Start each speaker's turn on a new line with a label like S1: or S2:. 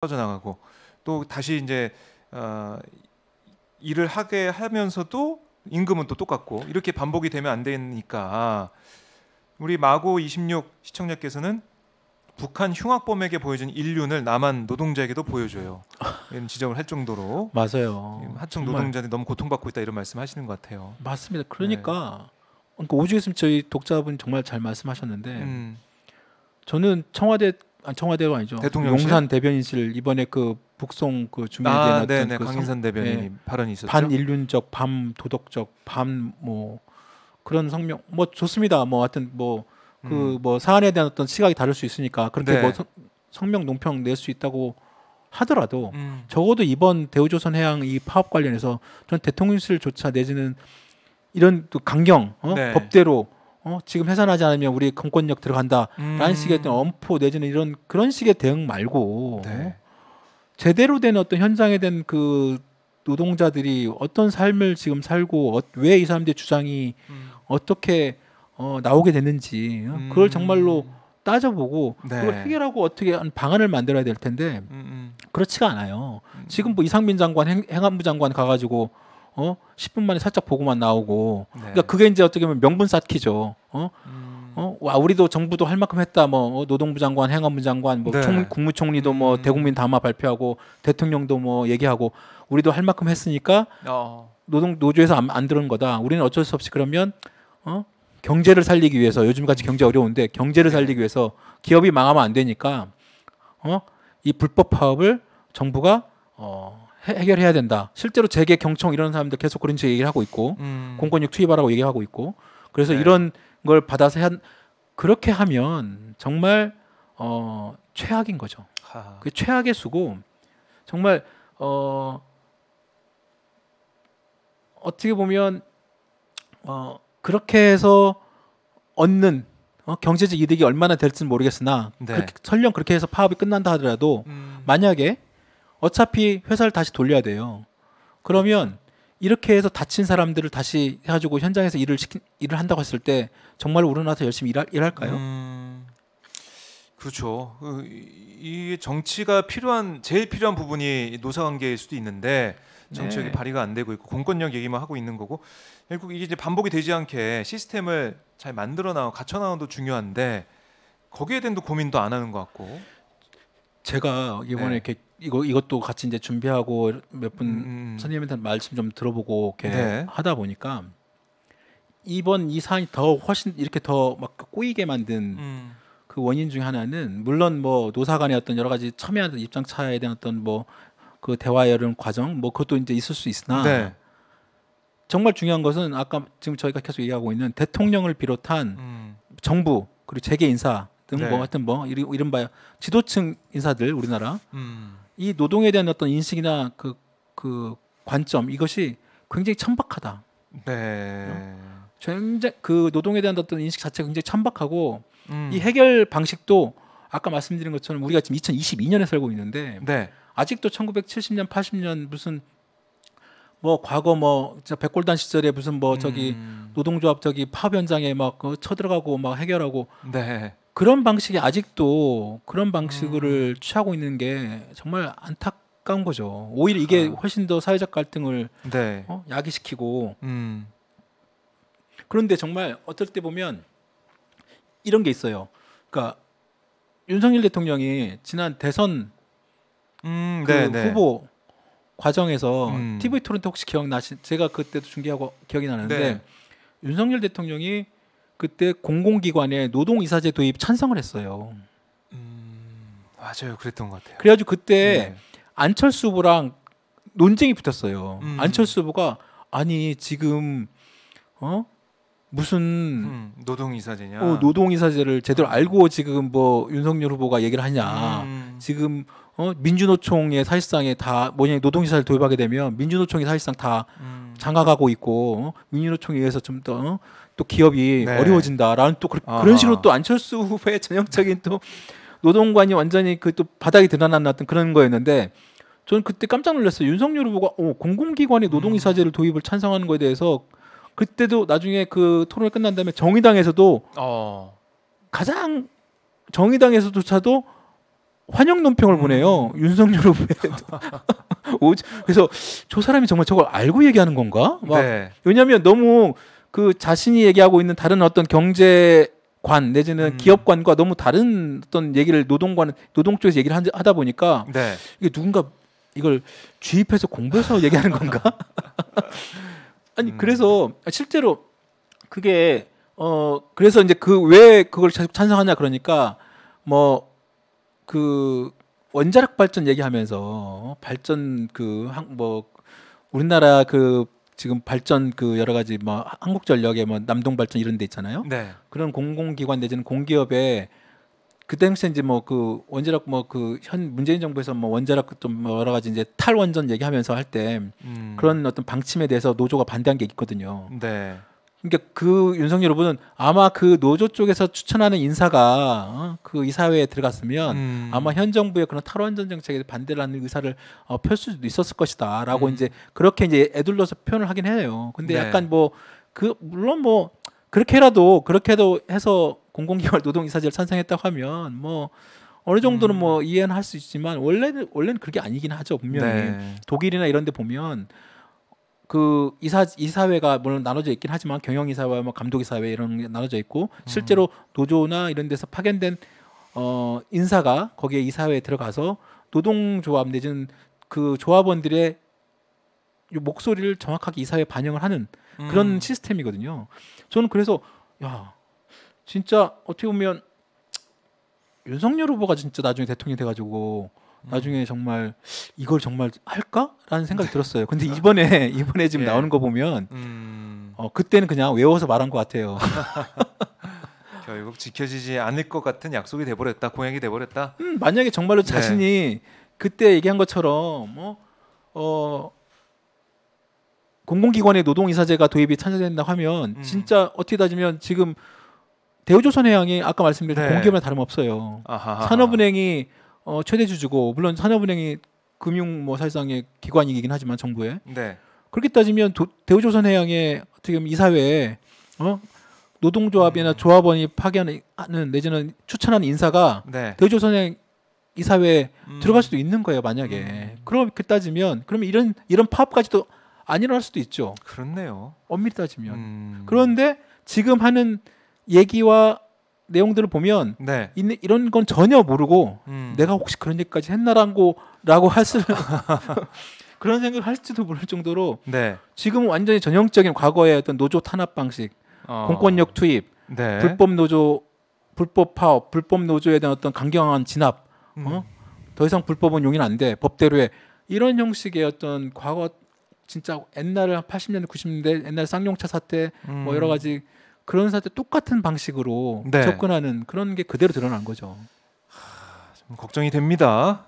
S1: 빠져나가고 또 다시 이제 일을 하게 하면서도 임금은 또 똑같고 이렇게 반복이 되면 안 되니까 우리 마고 26 시청자께서는 북한 흉악범에게 보여준 인륜을 남한 노동자에게도 보여줘요. 이런 지적을 할 정도로
S2: 맞아요.
S1: 하청
S2: 정말
S1: 노동자들이 너무 고통받고 있다 이런 말씀하시는 것 같아요.
S2: 맞습니다.
S1: 네.
S2: 그러니까 오죽했으면 저희 독자분 정말 잘 말씀하셨는데 저는 청와대가 아니죠.
S1: 대통령실?
S2: 용산 대변인실 이번에 그 북송 그 주민에 대한
S1: 네네
S2: 어떤 그
S1: 강인선 대변인이 발언이 있었죠.
S2: 반인륜적, 반도덕적, 반 뭐 그런 성명 뭐 좋습니다. 뭐 하여튼 뭐 그 뭐 사안에 대한 어떤 시각이 다를 수 있으니까 그렇게
S1: 네.
S2: 뭐 성명 논평 낼 수 있다고 하더라도 적어도 이번 대우조선해양 이 파업 관련해서 전 대통령실조차 내지는 이런 또 강경
S1: 네.
S2: 법대로 지금 해산하지 않으면 우리 공권력 들어간다라는 식의 어떤 엄포 내지는 이런 그런 식의 대응 말고
S1: 네.
S2: 제대로 된 어떤 현장에 된 그 노동자들이 어떤 삶을 지금 살고 왜 이 사람들의 주장이 어떻게 나오게 됐는지 그걸 정말로 따져보고
S1: 네.
S2: 그걸 해결하고 어떻게 한 방안을 만들어야 될 텐데 그렇지가 않아요. 지금 뭐 이상민 장관 행안부 장관 가가지고 10분 만에 살짝 보고만 나오고
S1: 네.
S2: 그러니까 그게 이제 어떻게 보면 명분 쌓기죠. 와 우리도 정부도 할 만큼 했다. 뭐 노동부 장관, 행안부 장관, 뭐
S1: 네.
S2: 국무총리도 뭐 대국민 담화 발표하고 대통령도 뭐 얘기하고 우리도 할 만큼 했으니까 노조에서 안 들은 거다. 우리는 어쩔 수 없이 그러면 경제를 살리기 위해서 요즘같이 경제 어려운데 경제를 살리기 위해서 기업이 망하면 안 되니까 이 불법 파업을 정부가 해결해야 된다. 실제로 재계 경총 이런 사람들 계속 그런 식의 얘기를 하고 있고 공권력 투입하라고 얘기하고 있고 그래서
S1: 네.
S2: 이런 걸 받아서 그렇게 하면 정말 최악인 거죠. 그 최악의 수고 정말 어떻게 보면 그렇게 해서 얻는 경제적 이득이 얼마나 될지는 모르겠으나
S1: 네.
S2: 설령 그렇게 해서 파업이 끝난다 하더라도 만약에 어차피 회사를 다시 돌려야 돼요. 그러면 이렇게 해서 다친 사람들을 다시 해가지고 현장에서 일을 한다고 했을 때 정말 우러나서 열심히 일할까요?
S1: 그렇죠. 이 정치가 제일 필요한 부분이 노사관계일 수도 있는데 정치력이
S2: 네.
S1: 발휘가 안 되고 있고 공권력 얘기만 하고 있는 거고 결국 이게 이제 반복이 되지 않게 시스템을 잘 만들어 나와 갖춰 나가는 것도 중요한데 거기에 대한 고민도 안 하는 것 같고.
S2: 제가 이번에
S1: 네.
S2: 이렇게 이것도 같이 이제 준비하고 몇 분 선생님한테 말씀 좀 들어보고 이렇게
S1: 네.
S2: 하다 보니까 이번 이 사안이 더 훨씬 이렇게 더 막 꼬이게 만든 그 원인 중에 하나는 물론 뭐 노사 간의 어떤 여러 가지 첨예한 입장 차이에 대한 어떤 뭐 그 대화의 이런 과정 뭐 그것도 이제 있을 수 있으나
S1: 네.
S2: 정말 중요한 것은 아까 지금 저희가 계속 얘기하고 있는 대통령을 비롯한 정부 그리고 재계 인사 등
S1: 네.
S2: 뭐 하여튼 뭐 이른바 지도층 인사들 우리나라 이 노동에 대한 어떤 인식이나 그 관점 이것이 굉장히 천박하다.
S1: 네.
S2: 굉장히 그 노동에 대한 어떤 인식 자체가 굉장히 천박하고 이 해결 방식도 아까 말씀드린 것처럼 우리가 지금 2022년에 살고 있는데
S1: 네.
S2: 아직도 1970년, 80년 무슨 뭐 과거 뭐 진짜 백골단 시절에 무슨 뭐 저기 노동조합 저기 파업 현장에 막 쳐들어가고 막 해결하고
S1: 네.
S2: 그런 방식이 아직도 그런 방식을 취하고 있는 게 정말 안타까운 거죠. 오히려 이게 훨씬 더 사회적 갈등을
S1: 네.
S2: 야기시키고 그런데 정말 어떨 때 보면 이런 게 있어요. 그러니까 윤석열 대통령이 지난 대선 후보 과정에서 TV 토론 때 혹시 제가 그때도 중계하고 기억이 나는데
S1: 네.
S2: 윤석열 대통령이 그때 공공기관에 노동이사제 도입 찬성을 했어요.
S1: 맞아요. 그랬던 것 같아요.
S2: 그래가지고 그때 안철수 후보랑 논쟁이 붙었어요. 안철수 후보가 아니 지금 무슨
S1: 노동이사제냐?
S2: 노동이사제를 제대로 알고 지금 뭐 윤석열 후보가 얘기를 하냐? 지금 민주노총의 사실상에 다 뭐냐 노동이사를 도입하게 되면 민주노총이 사실상 다 장악하고 있고 민주노총에 의해서 좀 더 또 기업이
S1: 네.
S2: 어려워진다라는 또 그런 식으로 또 안철수 후보의 전형적인 또 노동관이 완전히 그 또 바닥이 드러난 어떤 그런 거였는데 저는 그때 깜짝 놀랐어요. 윤석열 후보가 공공기관의 노동이사제를 도입을 찬성하는 거에 대해서 그때도 나중에 그 토론이 끝난 다음에 정의당에서도 가장 정의당에서조차도 환영 논평을 보내요. 윤석열 후보에. 그래서 저 사람이 정말 저걸 알고 얘기하는 건가? 막
S1: 네.
S2: 왜냐하면 너무 그 자신이 얘기하고 있는 다른 어떤 경제관 내지는 기업관과 너무 다른 어떤 얘기를 노동 쪽에서 얘기를 하다 보니까
S1: 네.
S2: 이게 누군가 이걸 주입해서 공부해서 얘기하는 건가? 아니 그래서 실제로 그게 그래서 이제 그 왜 그걸 찬성하냐 그러니까 뭐 그 원자력 발전 얘기하면서 발전 뭐 우리나라 그 지금 발전 그 여러 가지 뭐 한국전력에 뭐 남동발전 이런 데 있잖아요.
S1: 네.
S2: 그런 공공기관 내지는 공기업에 그 당시에 이제 뭐 그 원자력 뭐 그 현 문재인 정부에서 뭐 원자력 좀 뭐 여러 가지 이제 탈원전 얘기하면서 할 때 그런 어떤 방침에 대해서 노조가 반대한 게 있거든요.
S1: 네.
S2: 그러니까 그 윤석열 후보는 아마 그 노조 쪽에서 추천하는 인사가 그 이사회에 들어갔으면 아마 현 정부의 그런 탈원전 정책에 반대를 하는 의사를 펼 수도 있었을 것이다라고 이제 그렇게 이제 애둘러서 표현을 하긴 해요. 근데
S1: 네.
S2: 약간 뭐 그 물론 뭐 그렇게도 해서 공공기관 노동이사제를 찬성했다고 하면 뭐 어느 정도는 뭐 이해는 할 수 있지만 원래는 그게 아니긴 하죠. 분명히
S1: 네.
S2: 독일이나 이런 데 보면 그 이사회가 물론 나눠져 있긴 하지만 경영이사회, 뭐 감독이사회 이런 게 나눠져 있고 실제로 노조나 이런 데서 파견된 인사가 거기에 이사회에 들어가서 노동조합 내지는 그 조합원들의 목소리를 정확하게 이사회에 반영을 하는 그런 시스템이거든요. 저는 그래서 야 진짜 어떻게 보면 윤석열 후보가 진짜 나중에 대통령이 돼가지고 나중에 정말 이걸 정말 할까라는 생각이 들었어요. 근데 이번에 지금
S1: 예.
S2: 나오는 거 보면 그때는 그냥 외워서 말한 것 같아요.
S1: 결국 지켜지지 않을 것 같은 약속이 돼버렸다. 공약이 돼버렸다.
S2: 만약에 정말로 자신이 그때 얘기한 것처럼 공공기관의 노동이사제가 도입이 찬성된다고 하면 진짜 어떻게 따지면 지금 대우조선해양이 아까 말씀드린 공기업이랑 다름없어요.
S1: 아하하.
S2: 산업은행이 최대 주주고 물론 산업은행이 금융 뭐 사실상의 기관이긴 하지만 정부에 그렇게 따지면 대우조선해양의 어떻게 보면 이사회에 노동조합이나 조합원이 파견하는 내지는 추천하는 인사가 대우조선해양 이사회에 들어갈 수도 있는 거예요. 만약에 그렇게 따지면 그러면 이런 파업까지도 안 일어날 수도 있죠.
S1: 그렇네요.
S2: 엄밀히 따지면. 그런데 지금 하는 얘기와 내용들을 보면 이런 건 전혀 모르고 내가 혹시 그런 얘기까지 했나라고 했을 그런 생각을 할지도 모를 정도로 지금 완전히 전형적인 과거의 어떤 노조 탄압 방식, 공권력 투입, 불법 노조, 불법 파업, 불법 노조에 대한 어떤 강경한 진압, 더 이상 불법은 용인 안 돼, 법대로 해 이런 형식의 어떤 과거 진짜 옛날 80년대 90년대 옛날 쌍용차 사태 뭐 여러 가지 그런 사태 똑같은 방식으로 접근하는 그런 게 그대로 드러난 거죠.
S1: 좀 걱정이 됩니다.